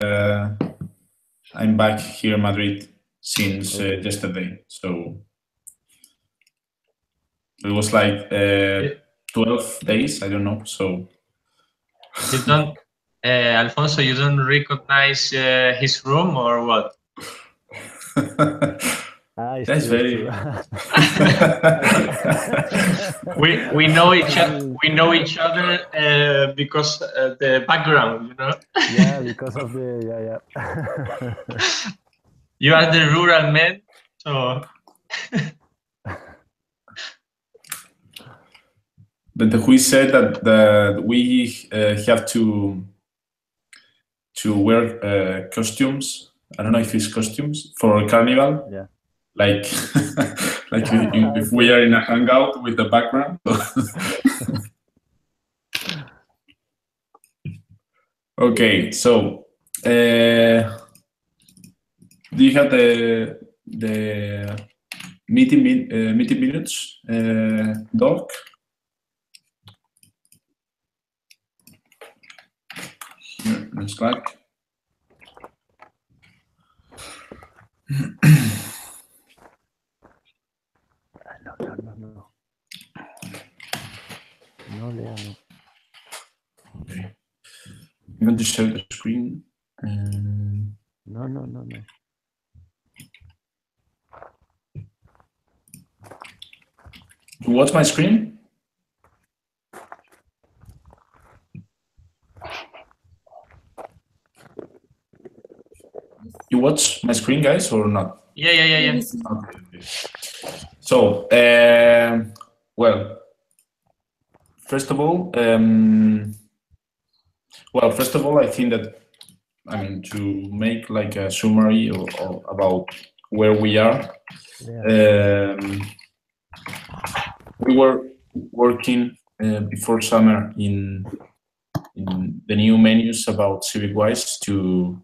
I'm back here in Madrid since yesterday. So it was like 12 days, I don't know. So you don't, Alfonso, you don't recognize his room or what? That's very. we know each other. We know each other because the background, you know. Yeah, because of the yeah. You are the rural man, so. But we said that we have to wear costumes. I don't know if it's costumes for carnival. Yeah. Like like if we are in a hangout with the background. Okay, so do you have the meeting minutes doc? Here in Slack. No, Lea, no. Okay. I'm going to share the screen. No. You watch my screen? You watch my screen, guys, or not? Yeah. Okay. So, well, first of all, I think that, to make like a summary or about where we are, we were working before summer in the new menus about CivicWise to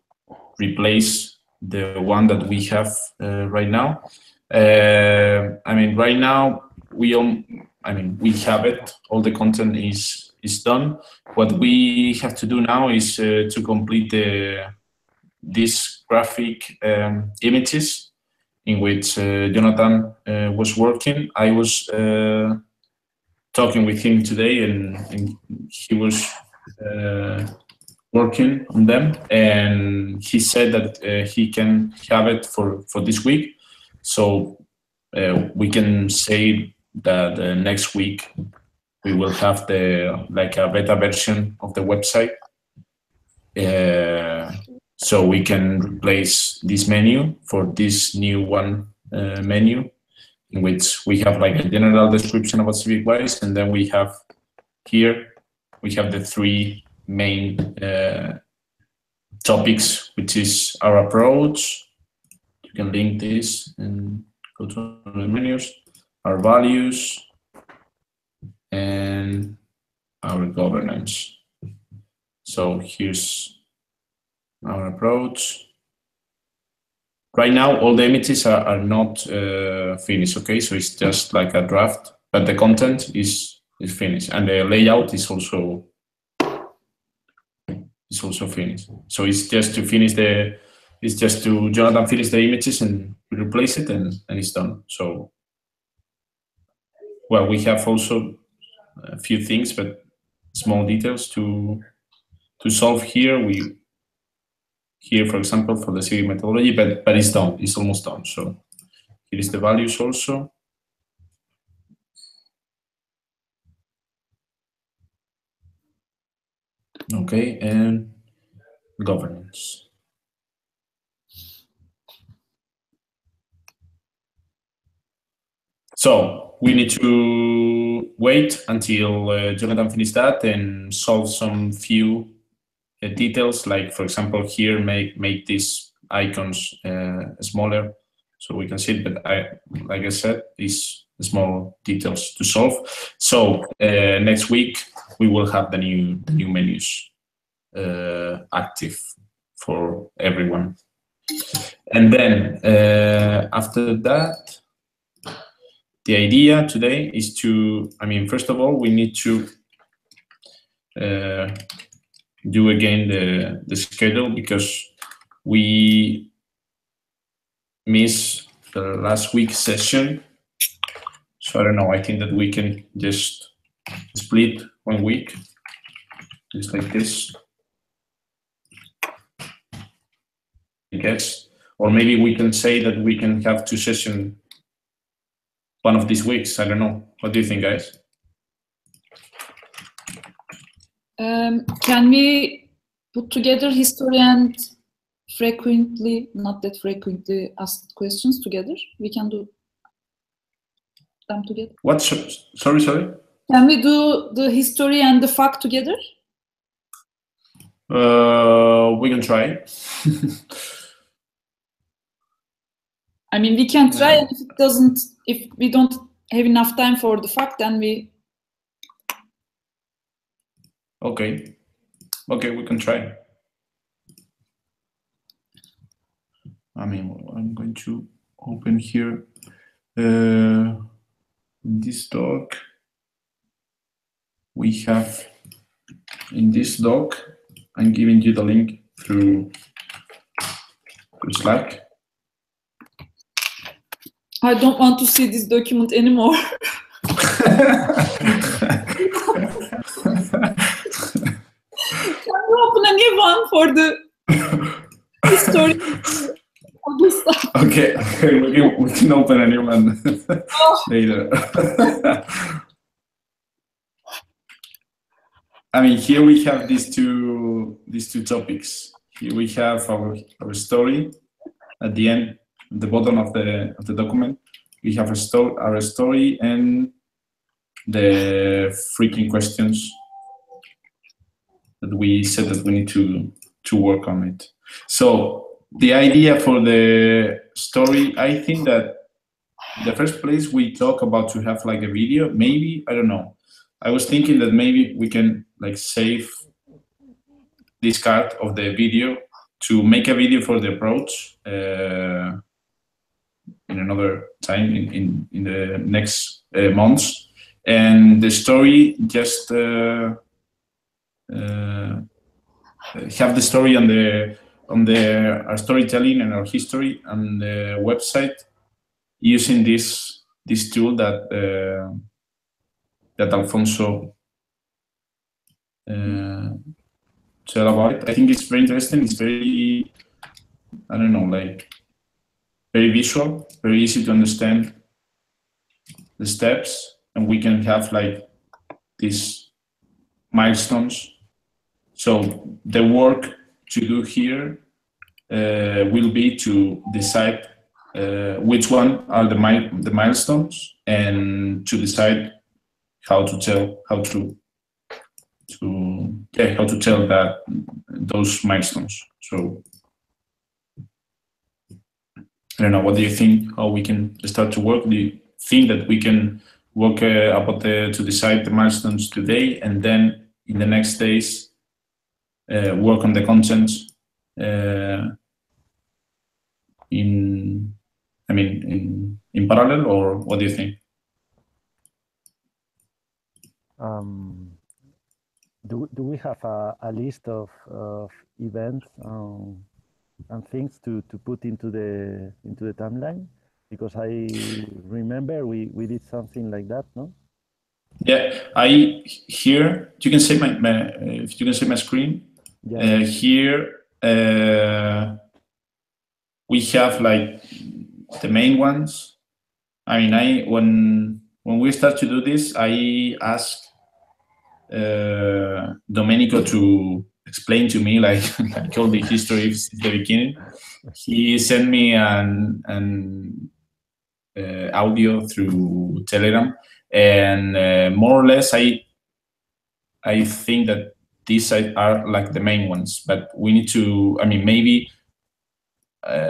replace the one that we have right now. Right now we have it. All the content is done. What we have to do now is to complete these graphic images in which Jonathan was working. I was talking with him today, and he was working on them, and he said that he can have it for this week. So we can say that next week we will have a beta version of the website. So we can replace this menu for this new one menu, in which we have like a general description about CivicWise, and then we have the three main topics, which is our approach. You can link this and go to the menus, our values, and our governance. So here's our approach. Right now, all the images are not finished, okay? So it's just like a draft, but the content is finished, and the layout is also finished. So it's just to finish Jonathan finish the images and replace it, and it's done. So, well, we have also a few things, but small details to solve here. Here, for example, for the Civic methodology, but it's done. It's almost done. So here is the values also. Okay, and governance. So we need to wait until Jonathan finishes that and solve some few details, like for example here make these icons smaller so we can see it, but like I said, these small details to solve. So next week we will have the new menus active for everyone, and then after that, the idea today is to, first of all, we need to you again the schedule because we missed the last week's session. So I don't know. I think that we can just split 1 week, just like this. I guess, or maybe we can say that we can have 2 sessions one of these weeks. I don't know. What do you think, guys? Can we put together history and frequently, not that frequently asked questions together? We can do them together. What? Sorry. Can we do the history and the fact together? We can try. I mean, we can try, and if we don't have enough time for the fact, then we. Okay, we can try. I mean, I'm going to open here this doc. We have in this doc, I'm giving you the link through Slack. I don't want to see this document anymore. Can you open a new one for the history of this stuff? Okay, we can open a new one later. I mean, here we have these two topics. Here we have our story at the end, at the bottom of the document. We have our story and the freaking questions that we said that we need to work on it. So the idea for the story, I think that in the first place we talk about to have like a video. Maybe, I don't know. I was thinking that maybe we can like save this card of the video to make a video for the approach in another time in the next months, and the story just have the story on our storytelling and our history on the website using this tool that Alfonso said about it. I think it's very interesting. It's very, I don't know, like very visual, very easy to understand the steps, and we can have like these milestones. So the work to do here will be to decide which one are the milestones, and to decide how to tell that those milestones. So I don't know. What do you think? How we can start to work? Do you think that we can work to decide the milestones today, and then in the next days work on the content in parallel, or what do you think? Do we have a list of events and things to put into the timeline? Because I remember we did something like that, no? Yeah, here you can see if you can see my screen. Yeah. Here we have like the main ones. I mean, when we start to do this, I asked Domenico to explain to me like all the history since the beginning. He sent me an audio through Telegram, and more or less I think that these are like the main ones, but we need to, I mean, maybe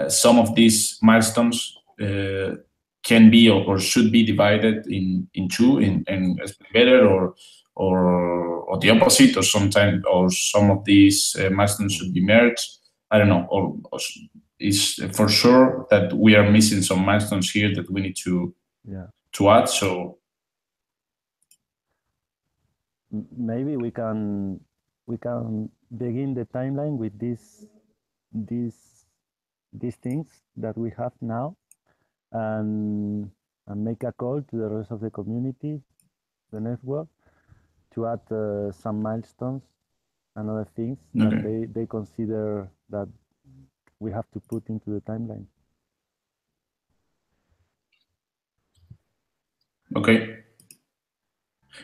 some of these milestones can be or should be divided in two, and better, or the opposite, or sometimes, or some of these milestones should be merged. I don't know, or it's for sure that we are missing some milestones here that we need to add. So maybe we can begin the timeline with these things that we have now, and make a call to the rest of the community, the network, to add some milestones and other things that they consider that we have to put into the timeline. Okay.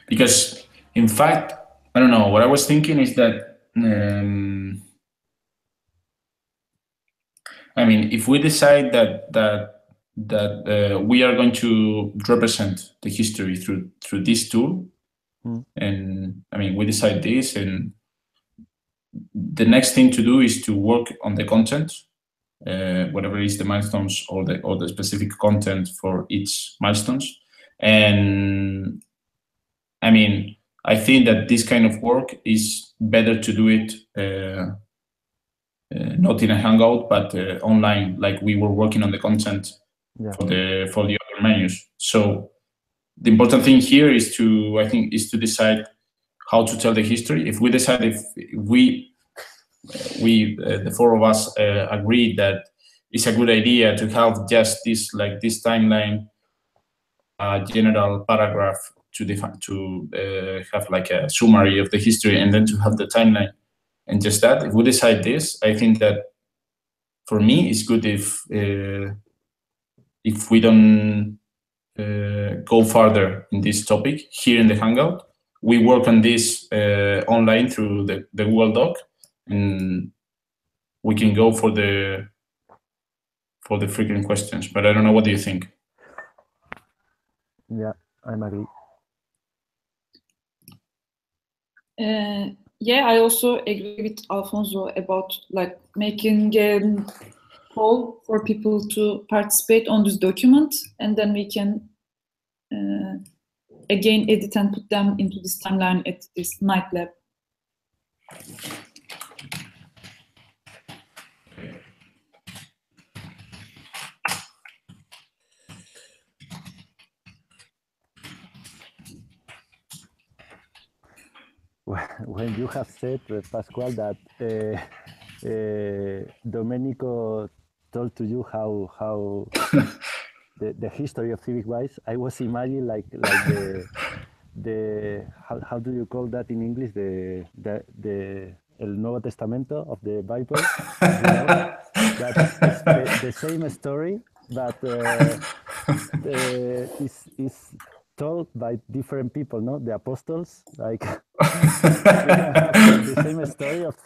Because, in fact, I don't know, what I was thinking is that, I mean, if we decide that we are going to represent the history through this tool, and I mean, we decide this, and the next thing to do is to work on the content, whatever is the milestones or the specific content for each milestones. And I mean, I think that this kind of work is better to do it not in a Hangout, but online, like we were working on the content for the other menus. So the important thing here is to decide how to tell the history. If we decide, if we the four of us agreed that it's a good idea to have just this timeline, general paragraph to define, to have like a summary of the history, and then to have the timeline, and just that. If we decide this, I think that for me it's good if we don't go further in this topic here in the Hangout. We work on this online through the Google Doc, and we can go for the frequent questions. But I don't know, what do you think? Yeah, I'm agree. Yeah, I also agree with Alfonso about like making a call for people to participate on this document, and then we can again edit and put them into this timeline at this night lab. When you have said, Pascual, that Domenico told to you how the history of CivicWise, I was imagining like the how do you call that in English, the El Nuevo Testamento of the Bible, you know? That's the same story, but is told by different people, no? The apostles, like the same story of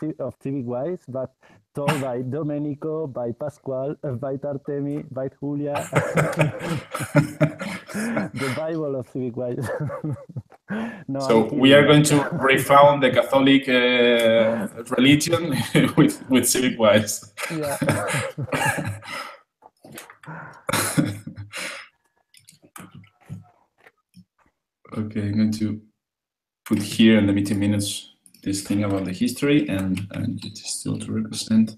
CivicWise, but told by Domenico, by Pascual, by Tartemi, by Julia. The Bible of CivicWise. No, so we are going to refound the Catholic religion with CivicWise. Yeah. Okay, I'm going to put here in the meeting minutes this thing about the history, and it is still to represent.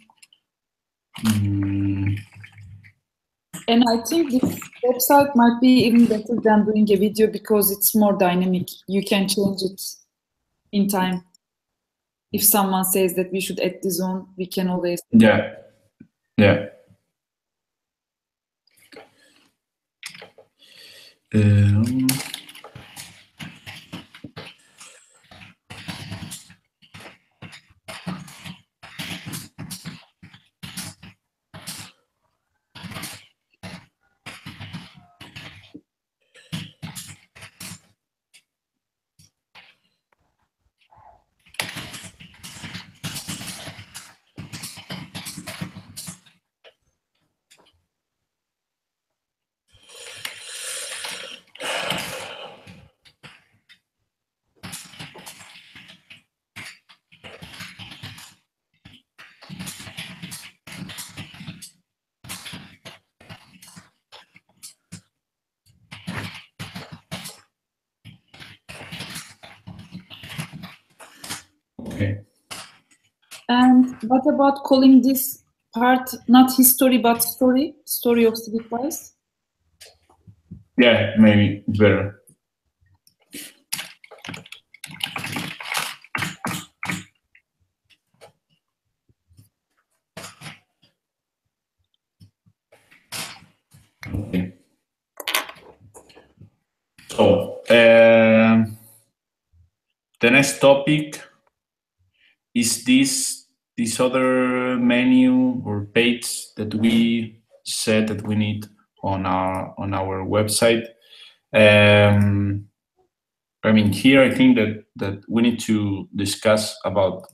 And I think this website might be even better than doing a video because it's more dynamic. You can change it in time. If someone says that we should add this on, we can always. Yeah. Okay. And what about calling this part not history but story of CivicWise? Yeah, maybe better. So the next topic is this other menu or page that we said that we need on our website. I mean, here I think that we need to discuss about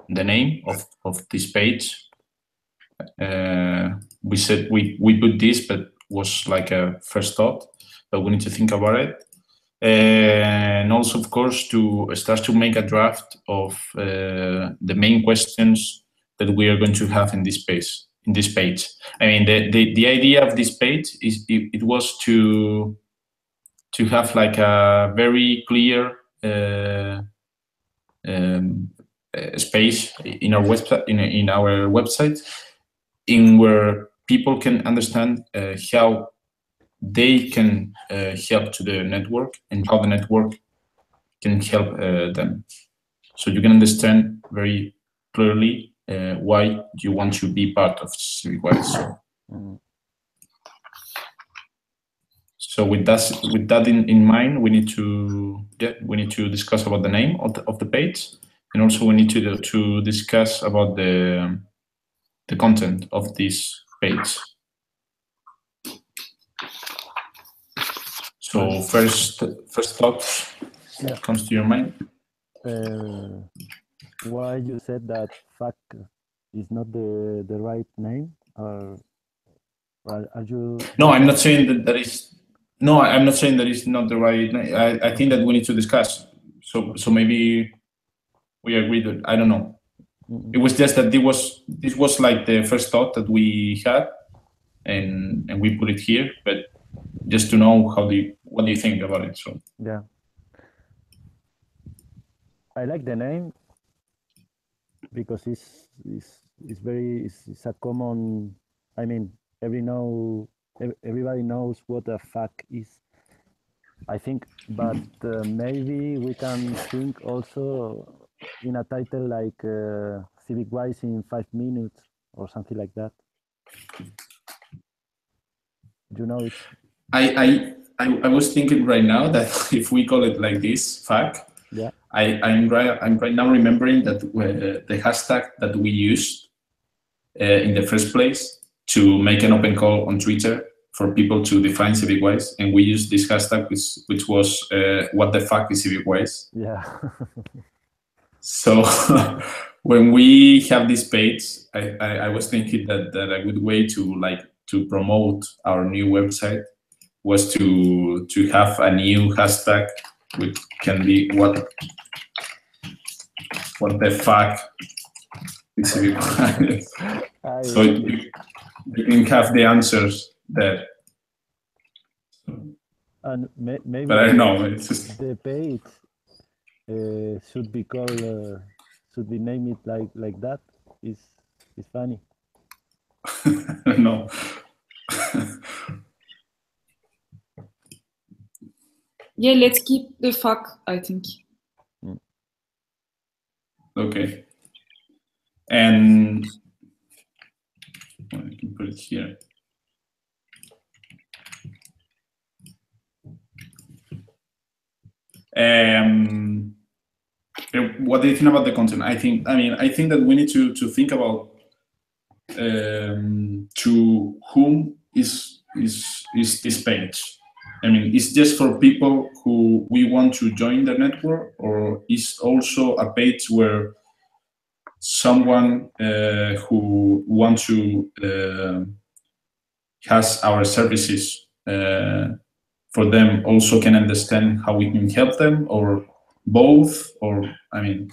the name of this page. We said we put this, but was like a first thought, but we need to think about it. And also, of course, to start to make a draft of the main questions that we are going to have in this page. I mean, the idea of this page is it was to have like a very clear space in our website, in where people can understand how they can help to the network and how the network can help them. So you can understand very clearly why you want to be part of CivicWise. So with that in mind, we need to discuss about the name of the page, and also we need to discuss about the content of this page. So first thoughts that comes to your mind. Why you said that FAQ is not the right name, or are you? No, I'm not saying that is. No, I'm not saying that it's not the right name. I think that we need to discuss. So maybe we agree that, I don't know. It was just that this was like the first thought that we had, and we put it here. But just to know what do you think about it? So yeah, I like the name because it's a common. I mean, everybody knows what a FAQ is, I think, but maybe we can think also in a title like CivicWise in 5 minutes or something like that. You know it. I was thinking right now that if we call it like this, FAQ, yeah. I'm right now remembering that the hashtag that we used in the first place to make an open call on Twitter for people to define CivicWise, and we used this hashtag which was what the fuck is CivicWise? Yeah. So when we have this page, I was thinking that a good way to promote our new website was to have a new hashtag which can be what the fuck is CivicWise? So you can have the answers there. And maybe but I don't know. It's just... the page should be called, should be named it like that. Is funny. No. Yeah, let's keep the FAQ, I think. Okay. And I can put it here. What do you think about the content? I think that we need to think about to whom is this page. I mean, it's just for people who we want to join the network, or is also a page where someone who wants to has our services for them also can understand how we can help them, or both, or I mean.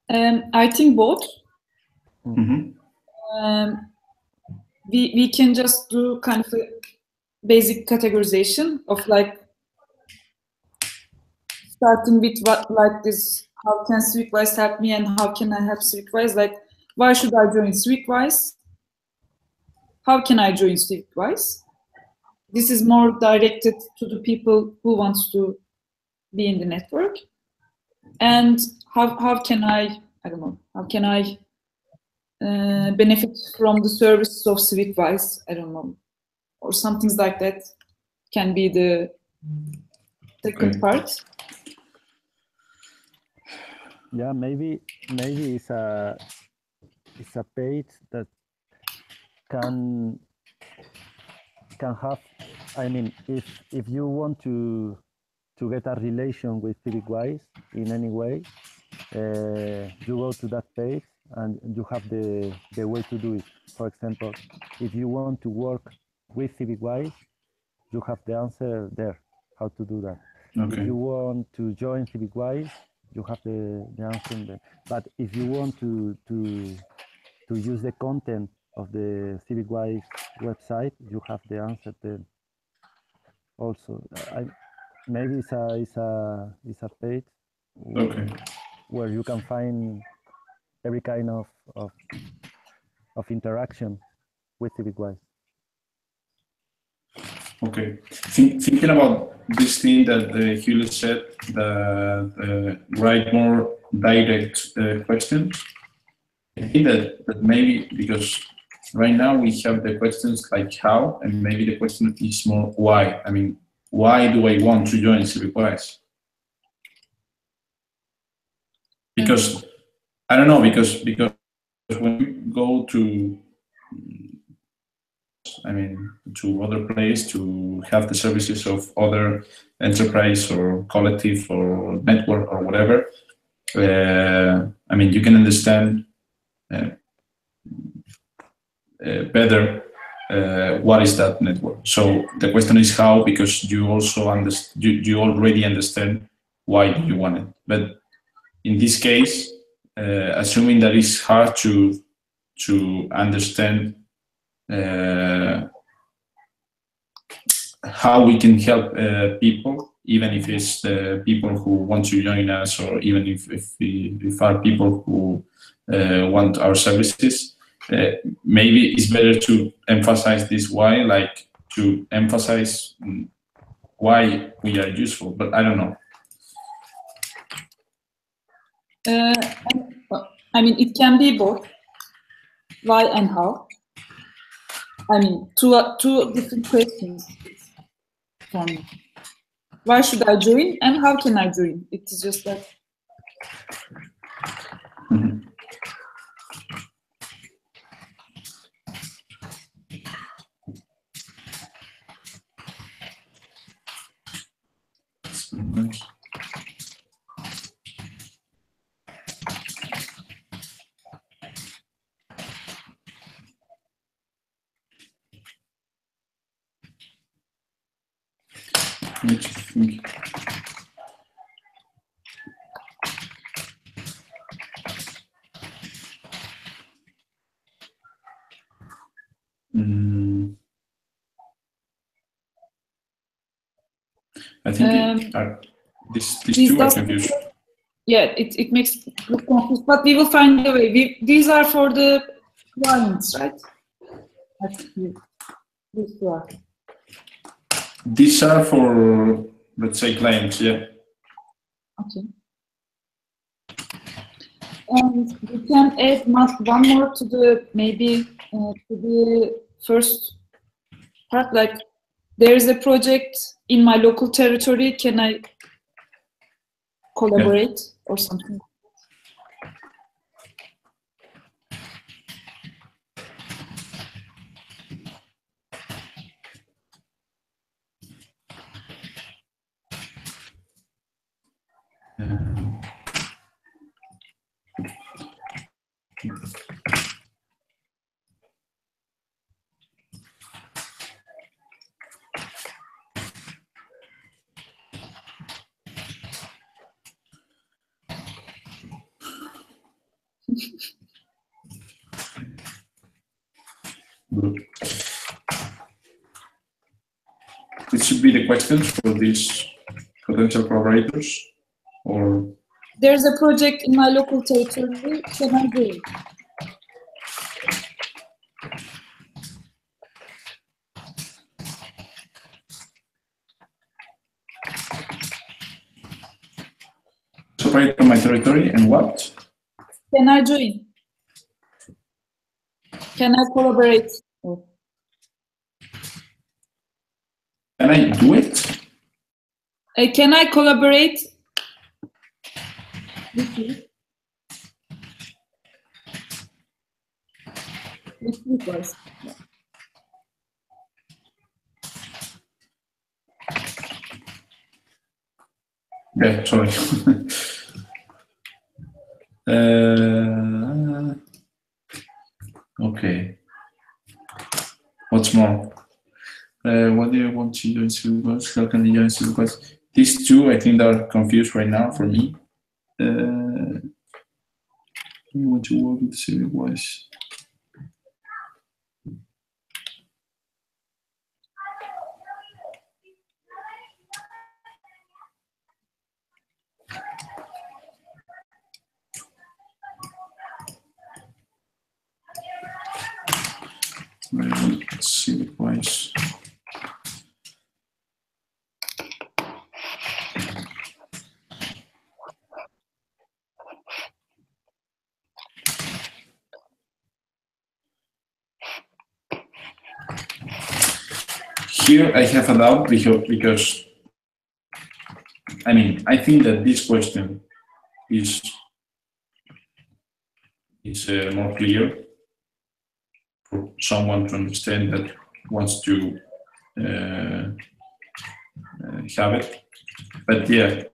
I think both. Mm-hmm. We can just do kind of a basic categorization of like starting with what like this. How can CivicWise help me, and how can I help CivicWise? Like, why should I join CivicWise? How can I join CivicWise? This is more directed to the people who want to be in the network. And how can I don't know, how can I benefit from the services of CivicWise? I don't know, or some things like that. can be the second part. Yeah, maybe it's a page that can have, I mean, if you want to get a relation with CivicWise in any way, you go to that page and you have the way to do it. For example, if you want to work with CivicWise, you have the answer there, how to do that. Okay. If you want to join CivicWise, you have the answer there. But if you want to use the content of the CivicWise website, you have the answer there. Also, maybe it's a page where you can find every kind of interaction with CivicWise. Okay. Thinking about this thing that Julio said, the write more direct questions. I think that maybe because right now we have the questions like how, and maybe the question is more why. I mean, why do I want to join CivicWise? Because I don't know, because when you go to, I mean, to other place to have the services of other enterprise or collective or network or whatever, I mean, you can understand better what is that network. So the question is how, because you also you already understand why do you want it. But in this case, assuming that it's hard to understand how we can help people, even if it's the people who want to join us, or even if are people who want our services, maybe it's better to emphasize this why, like to emphasize why we are useful, but I don't know. I mean, it can be both, why and how. I mean, two different questions for me. Why should I join and how can I join? It is just that. Mm-hmm. Nice. I think these two are confused. Yeah, it makes good confused, but we will find a way. These are for the clients, right? These two are. These are for, let's say, clients, yeah. Okay. And we can add one more to the, maybe to the first part, like there is a project in my local territory, can I collaborate or something? Good. This should be the questions for these potential collaborators, or there's a project in my local territory, can I do it? operate on my territory, and what? Can I join? Can I collaborate? Can I do it? Can I collaborate with you? With you guys. Yeah, sorry. Okay. What's more? What do you want to join Silverquest? How can you join Silverquest? These two, I think, are confused right now for me. You want to work with Silverquest? Let's see Silverquest. Here I have a doubt because I mean, I think that this question is more clear for someone to understand that wants to have it. But yeah,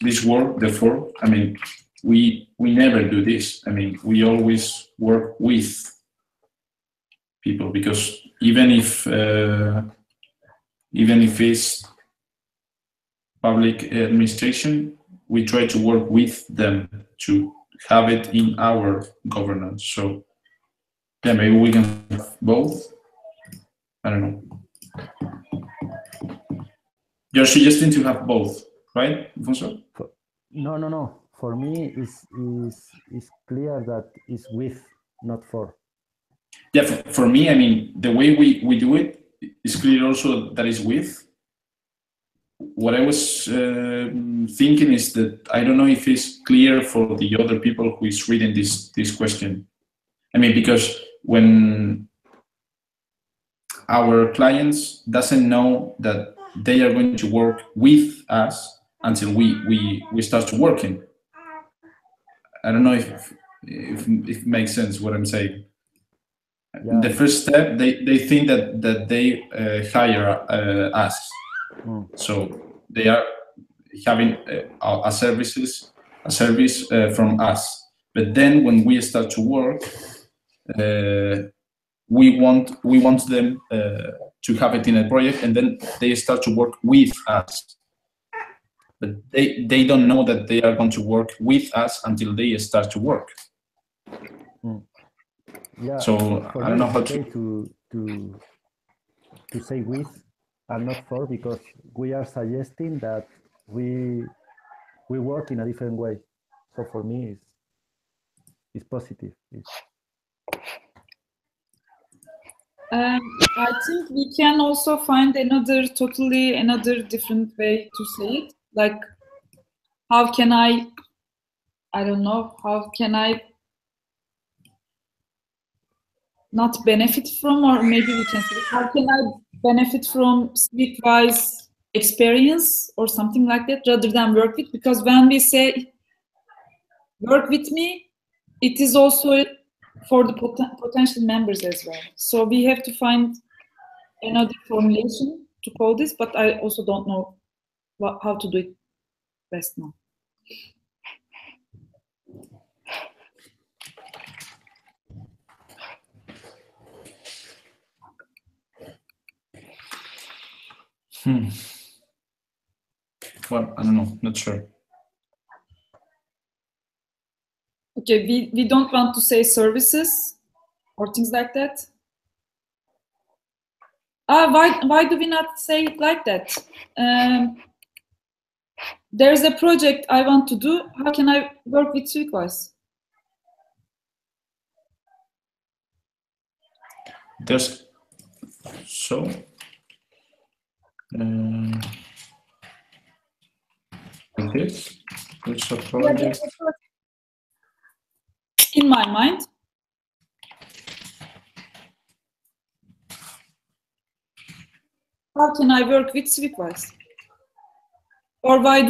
this work, therefore, I mean, we never do this. I mean, we always work with people because even if it's public administration, we try to work with them to have it in our governance. So yeah, maybe we can have both. I don't know. You're suggesting to have both, right, Alfonso? No. For me, it's clear that it's with, not for. Yeah, for me, I mean, the way we do it is clear also that is with. What I was thinking is that I don't know if it's clear for the other people who is reading this question. I mean, because when our clients doesn't know that they are going to work with us until we start to working. I don't know if it makes sense what I'm saying. Yeah. The first step, they think that they hire us. So they are having a service from us. But then when we start to work, we want them to have it in a project, and then they start to work with us. But they don't know that they are going to work with us until they start to work. Yeah. So I don't know how to say with and not for, because we are suggesting that we work in a different way. So for me, it's positive. I think we can also find another different way to say it. Like, how can I don't know, how can I not benefit from, or maybe we can say, how can I benefit from Streetwise experience or something like that, rather than work with? Because when we say work with me, it is also for the potential members as well. So we have to find another formulation to call this, but I also don't know how to do it best now. Well, I don't know, not sure. Okay, we don't want to say services or things like that. Why do we not say it like that? There's a project I want to do. How can I work with Streetwise? There's so like this. There's a project. In my mind. how can I work with Civicwise? Or why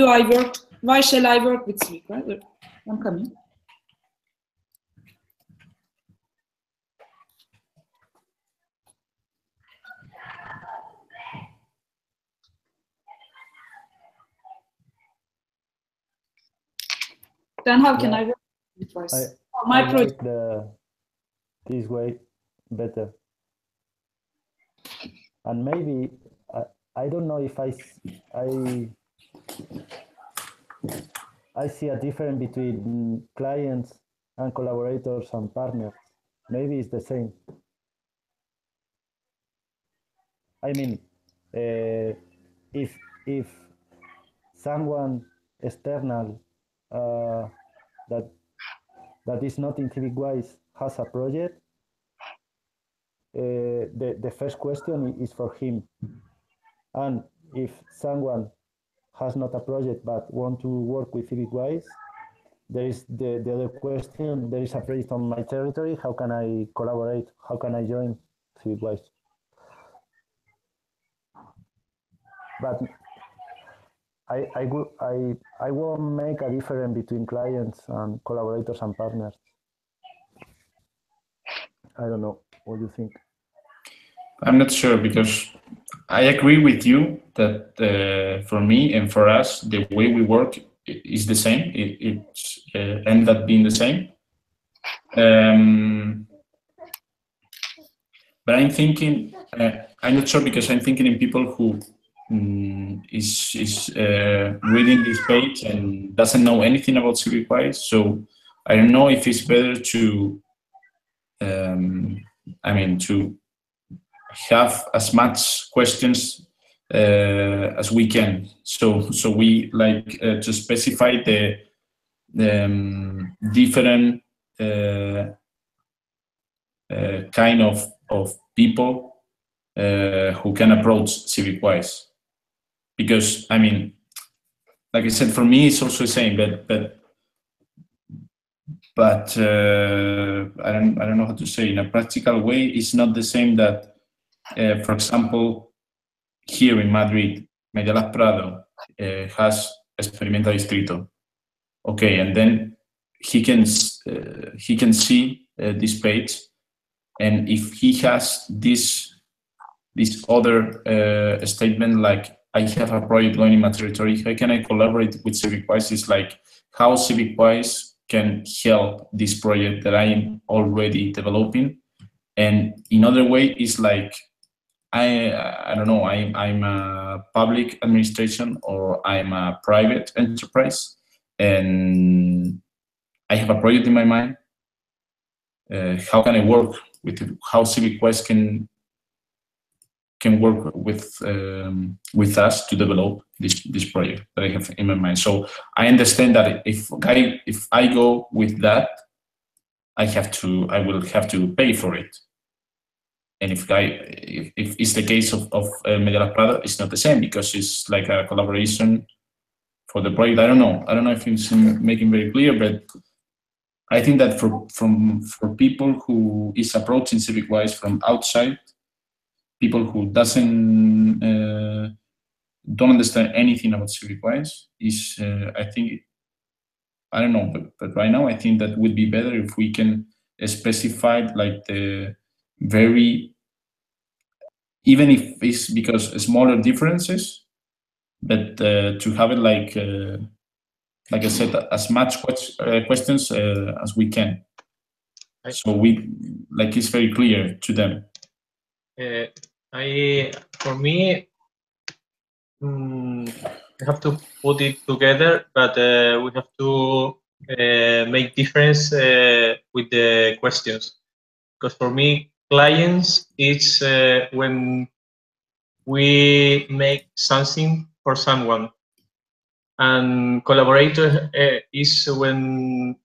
shall I work with Civicwise? I'm coming. Then how can I work with Civicwise? I like this way better. And maybe I don't know if I see a difference between clients and collaborators and partners. Maybe it's the same. I mean, if someone external that is not in Civicwise has a project, the first question is for him. And if someone has not a project but want to work with Civicwise, there is the other question, there is a project on my territory, how can I collaborate? How can I join Civicwise? But I won't make a difference between clients and collaborators and partners. I don't know. What do you think? I'm not sure, because I agree with you that for me and for us, the way we work is the same. It ends up being the same. But I'm thinking, I'm not sure, because I'm thinking in people who is reading this page and doesn't know anything about Civicwise. So I don't know if it's better to, to have as much questions as we can. So we like to specify the different kind of people who can approach Civicwise. Because I mean, like I said, for me it's also the same, but I don't know how to say. In a practical way, it's not the same that, for example, here in Madrid, Media Lab Prado has Experimenta Distrito. Okay, and then he can see this page, and if he has this other statement like, I have a project going in my territory, how can I collaborate with Civicwise? It's like how Civicwise can help this project that I am already developing. And in other way, it's like, I don't know, I'm a public administration or I'm a private enterprise, and I have a project in my mind. How can I work with it? How Civicwise can work with us to develop this project that I have in my mind. So I understand that if I go with that, I will have to pay for it. And if it's the case of Media Lab Prado, it's not the same, because it's like a collaboration for the project. I don't know if it's making very clear, but I think that for people who is approaching Civicwise from outside, people who don't understand anything about Civicwise, is I think, I don't know, but right now I think that would be better if we can specify like the very, even if it's because smaller differences, but to have it like I said, as much questions as we can. So we like it's very clear to them. For me, we have to put it together, but we have to make difference with the questions. Because for me, clients is when we make something for someone, and collaborator is when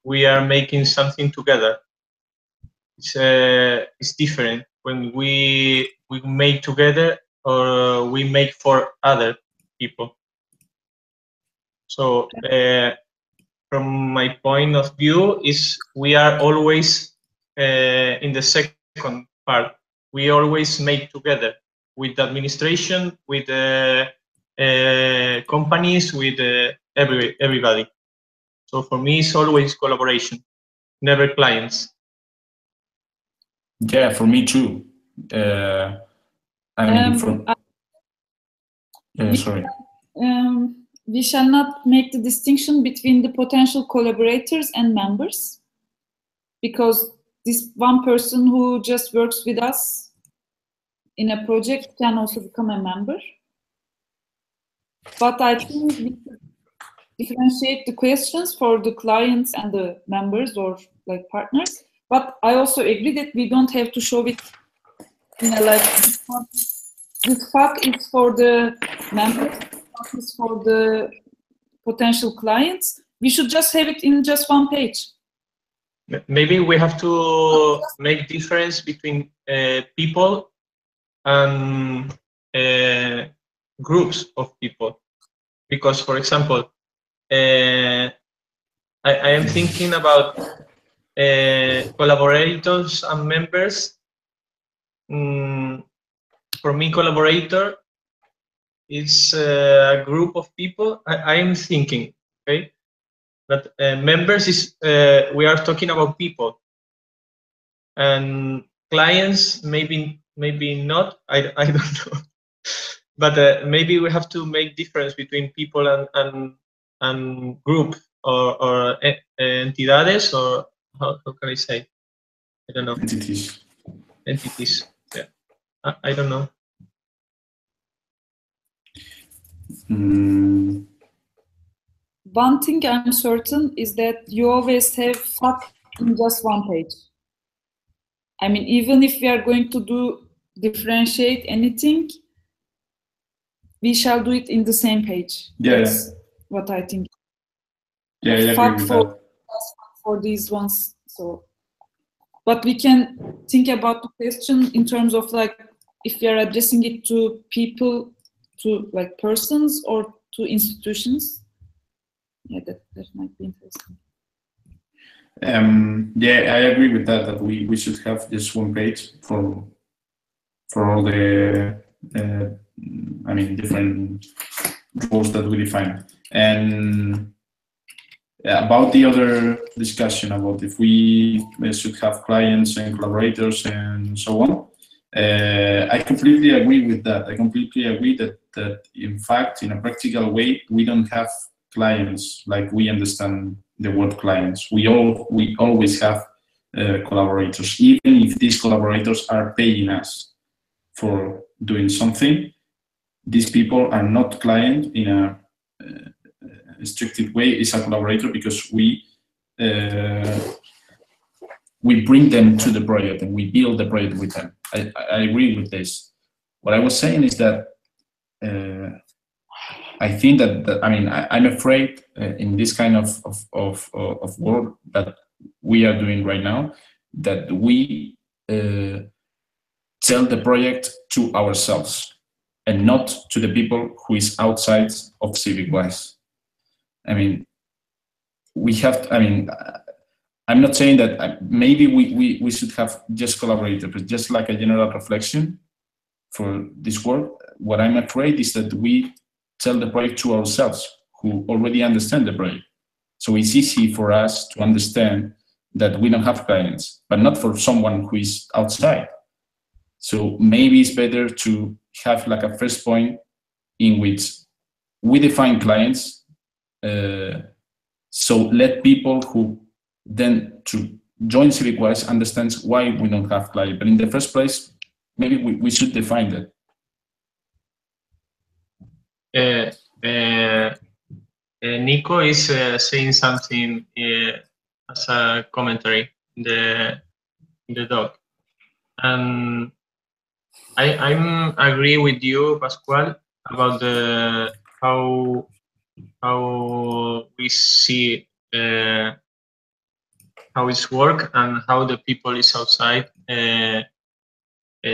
we are making something together. It's different when we make together or we make for other people. So from my point of view, is we are always in the second part. We always make together. with administration, with companies, with everybody. So for me, it's always collaboration, never clients. Yeah, for me too. I mean, sorry. We shall not make the distinction between the potential collaborators and members, because this one person who just works with us in a project can also become a member. But I think we should differentiate the questions for the clients and the members or like partners. But I also agree that we don't have to show it in a like this FAQ is for the members, FAQ is for the potential clients. We should just have it in just one page. Maybe we have to make difference between people and groups of people, because, for example, I am thinking about collaborators and members. For me, collaborator is a group of people. I am thinking, okay, but members is we are talking about people, and clients maybe not. I don't know, but maybe we have to make difference between people and group or entidades, or how can I say? I don't know. Entities. Yeah, I don't know. One thing I'm certain is that you always have FAQ in just one page. I mean, even if we are going to differentiate anything, we shall do it in the same page. Yeah. That's what I think. Yeah, I agree with that. For these ones. So, but we can think about the question in terms of like if we are addressing it to people, to like persons, or to institutions. Yeah, that might be interesting. Yeah, I agree with that. That we should have just one page for all the I mean different rules that we define. And about the other discussion about if we should have clients and collaborators and so on, I completely agree with that. I completely agree that in fact, in a practical way, we don't have clients like we understand the word clients. We always have collaborators, even if these collaborators are paying us for doing something. These people are not client in a restricted way. It's a collaborator because we bring them to the project and we build the project with them. I agree with this. What I was saying is that I think that I mean I'm afraid in this kind of work that we are doing right now, that we sell the project to ourselves and not to the people who is outside of CivicWise. I mean, we have to, I mean, I'm not saying that maybe we should have just collaborators, but just like a general reflection for this work, what I'm afraid is that we sell the project to ourselves who already understand the project. So it's easy for us to understand that we don't have clients, but not for someone who is outside. So maybe it's better to have like a first point in which we define clients. So let people who then to join CivicWise understands why we don't have clients. But in the first place, maybe we should define that. Nico is saying something as a commentary in the doc, and I'm agree with you, Pascual, about the how we see how it's work and how the people is outside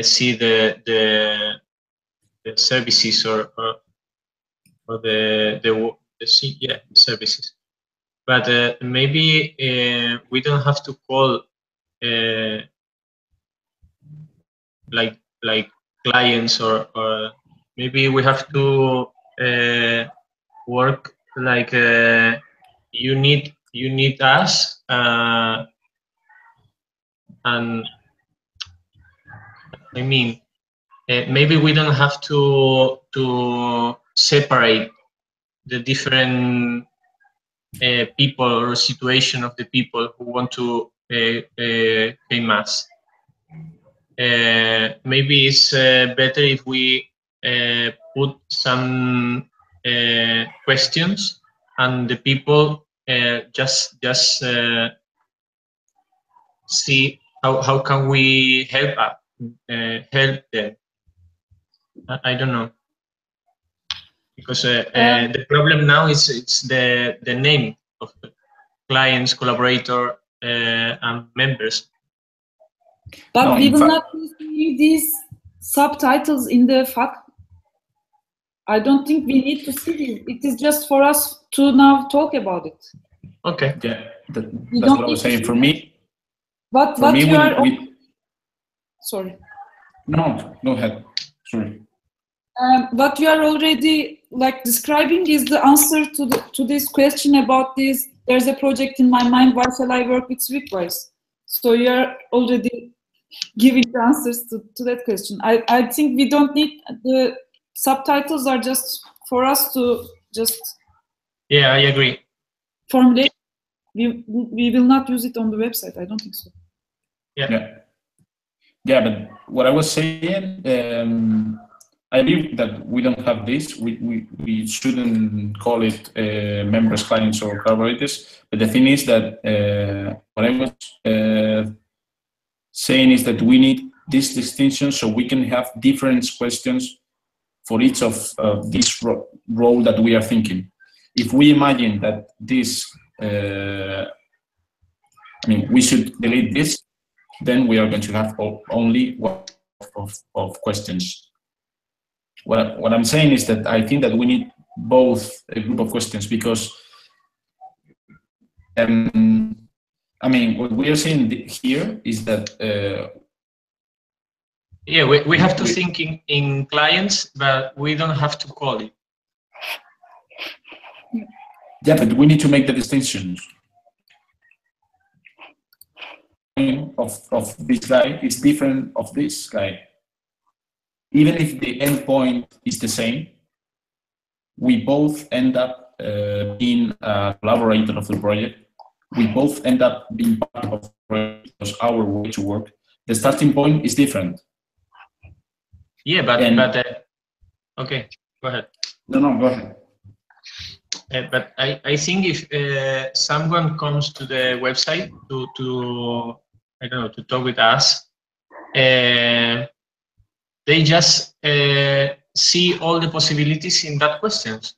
see the services or the services. But maybe we don't have to call like clients, or maybe we have to work like you need us, and I mean, maybe we don't have to separate the different people or situation of the people who want to pay mass. Maybe it's better if we put some questions, and the people just see how can we help them. I don't know, because the problem now is it's the name of the clients, collaborator, and members. But No, we in will fact- not see these subtitles in the FAQ. I don't think we need to see it. It is just for us to now talk about it. Okay. Yeah, that's don't what I was need to saying. For me, But for me, you are sorry. No, go ahead. Sorry. What you are already like describing is the answer to this question about this. There's a project in my mind. Why shall I work with Streetwise? So you are already giving the answers to that question. I think we don't need the subtitles. Are just for us to just. Yeah, I agree. Formulate. We will not use it on the website. I don't think so. Yeah. Yeah, but what I was saying, I believe that we don't have this. We shouldn't call it members, clients, or collaborators. But the thing is that what I was saying is that we need this distinction so we can have different questions for each of this role that we are thinking. If we imagine that this, we should delete this, then we are going to have only one of questions. What I'm saying is that I think that we need both a group of questions, because what we are saying here is that yeah, we have to think in clients, but we don't have to call it. Yeah, but we need to make the distinction of this guy is different of this guy. Even if the endpoint is the same, we both end up being a collaborator of the project. We both end up being part of the project because our way to work. The starting point is different. Yeah, but okay, go ahead. No, go ahead. But I think if someone comes to the website to I don't know, to talk with us, they just see all the possibilities in that questions,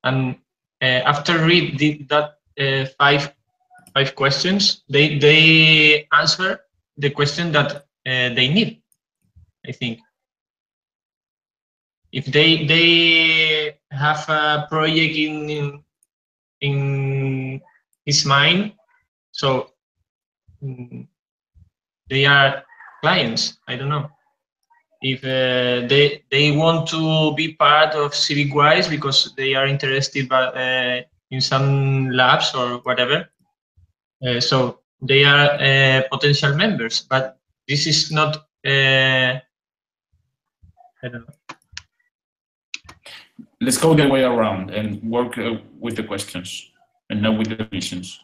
and after read that five questions, they answer the question that they need. I think if they have a project in his mind, so they are clients. I don't know if they want to be part of CivicWise because they are interested in some labs or whatever. So they are potential members, but this is not. I don't know. Let's go the other way around and work with the questions and not with the definitions.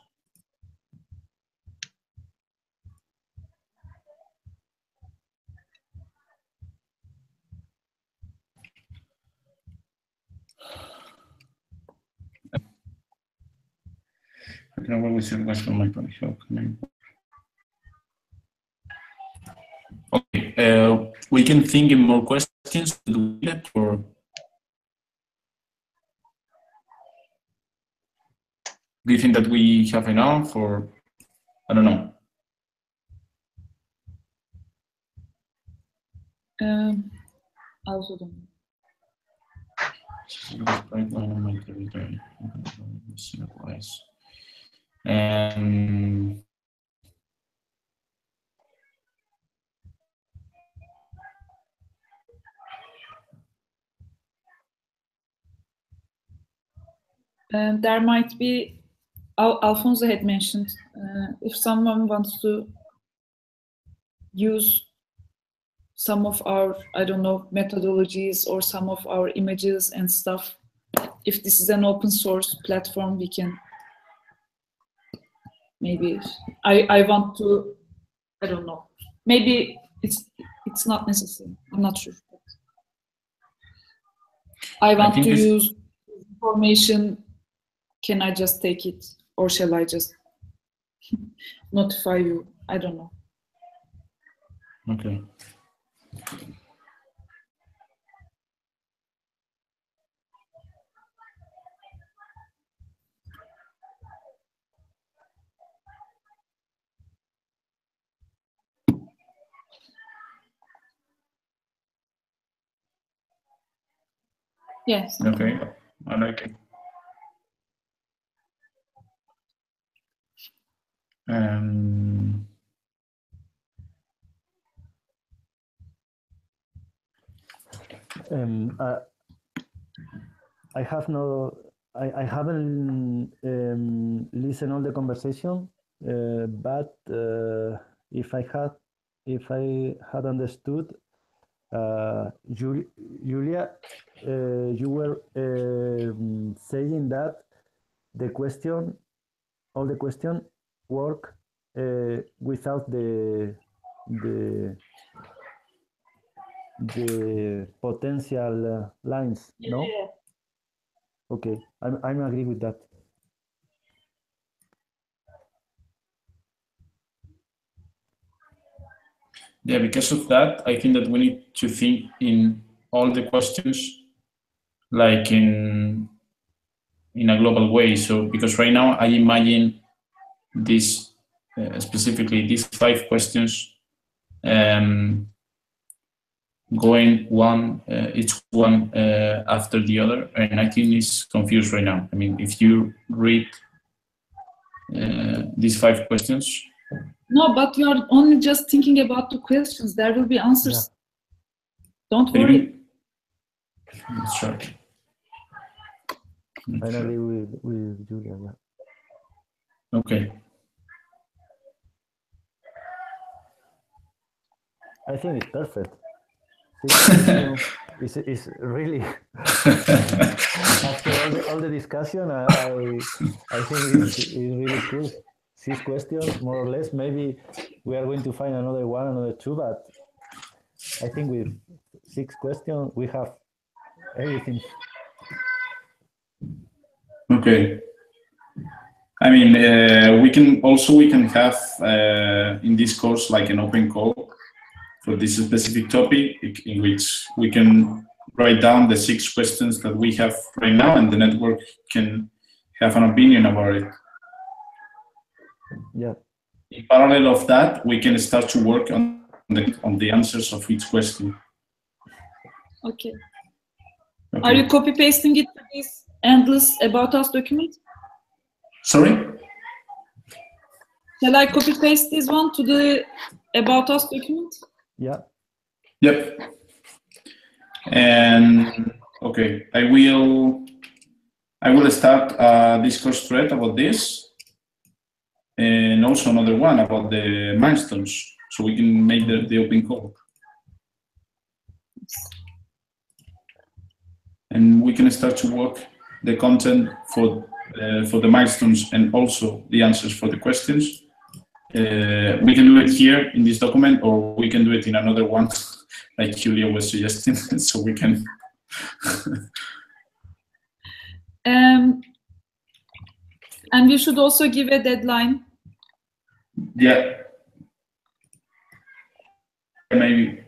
Okay, we can think in more questions to do it, or do you think that we have enough, or I don't know? I also don't know. there might be, Alfonso had mentioned, if someone wants to use some of our, I don't know, methodologies or some of our images and stuff, if this is an open source platform, we can maybe, I want to, I don't know, maybe it's not necessary, I'm not sure. I want to use information, can I just take it or shall I just notify you? I don't know. Okay. Yes. Okay, I like it. I have no, I haven't listened all the conversation, but if I had understood, Julia, you were saying that all the question work without the potential lines, no? Yeah. Okay, I'm agree with that. Yeah, because of that, I think that we need to think in all the questions like in a global way. So, because right now I imagine this specifically these 5 questions going each one after the other, and I think it's confused right now. I mean, if you read these 5 questions. No, but you are only just thinking about the questions. There will be answers. Yeah. Don't worry. Sure. Finally, with Julia. Yeah. Okay. I think it's perfect. It's really after all the discussion. I think it's really cool. 6 questions, more or less. Maybe we are going to find another 2, but I think with 6 questions we have everything. Okay. I mean, we can have in this course like an open call for this specific topic in which we can write down the 6 questions that we have right now, and the network can have an opinion about it. Yeah. In parallel of that, we can start to work on the answers of each question. Okay. Are you copy pasting it to this endless about us document? Sorry? Shall I copy paste this one to the about us document? Yeah. Yep. And okay, I will start a Discourse thread about this, and also another one about the milestones, so we can make the open call. And we can start to work the content for the milestones and also the answers for the questions. We can do it here in this document, or we can do it in another one, like Julia was suggesting, so we can. And we should also give a deadline. Yeah. Maybe.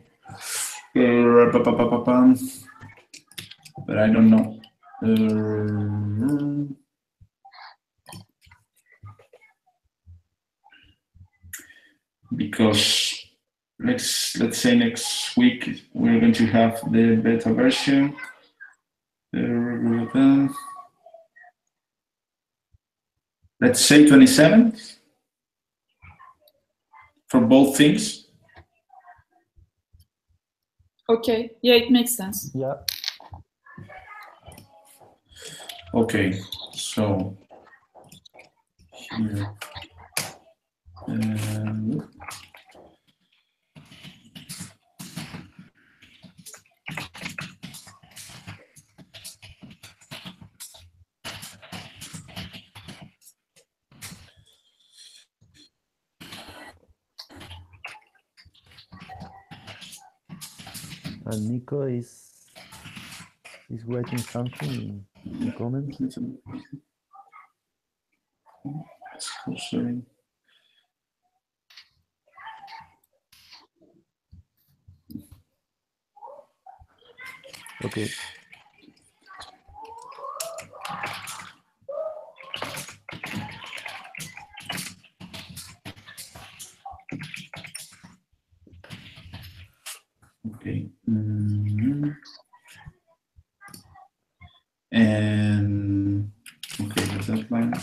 But I don't know. Because let's say next week we're going to have the beta version. Let's say 27th for both things. Okay. Yeah, it makes sense. Yeah. Okay. So here. And Nico is writing something in the comments. Okay. Okay. And okay, that's that line.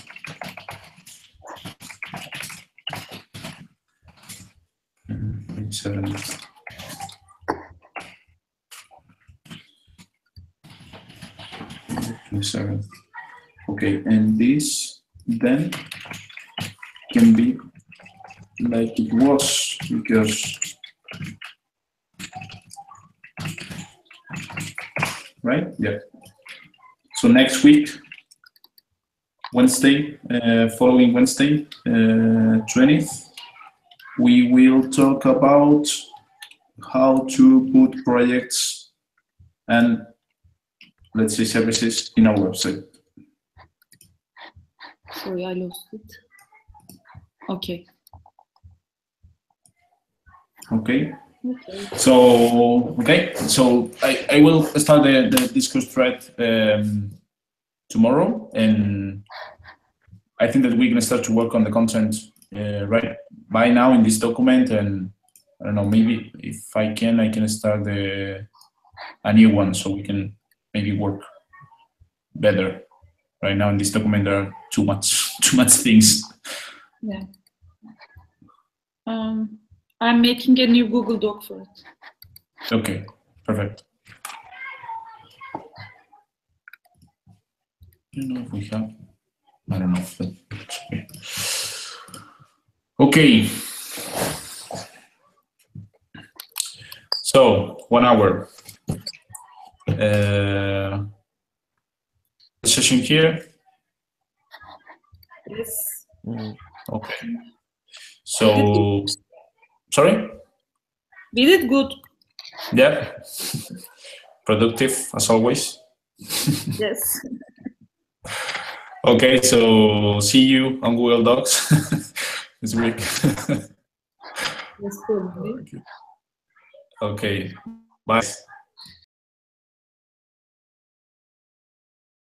Page 7. Okay, and this then can be like it was, because right? Yeah. So next week, Wednesday, following Wednesday, 20th, we will talk about how to put projects and, let's say, services in our website. Sorry, I lost it. Okay. Okay. Okay. So I will start the Discourse thread tomorrow, and I think that we're gonna start to work on the content right by now in this document, and I don't know, maybe if I can start a new one so we can maybe work better. Right now in this document there are too much things. Yeah. I'm making a new Google Doc for it. Okay, perfect. I don't know if we have. I don't know if that's okay. Okay. So 1 hour. Session here. Yes. Okay. So, sorry? We did good. Yeah. Productive as always. Yes. Okay, so see you on Google Docs this week. Yes, probably. Okay, bye.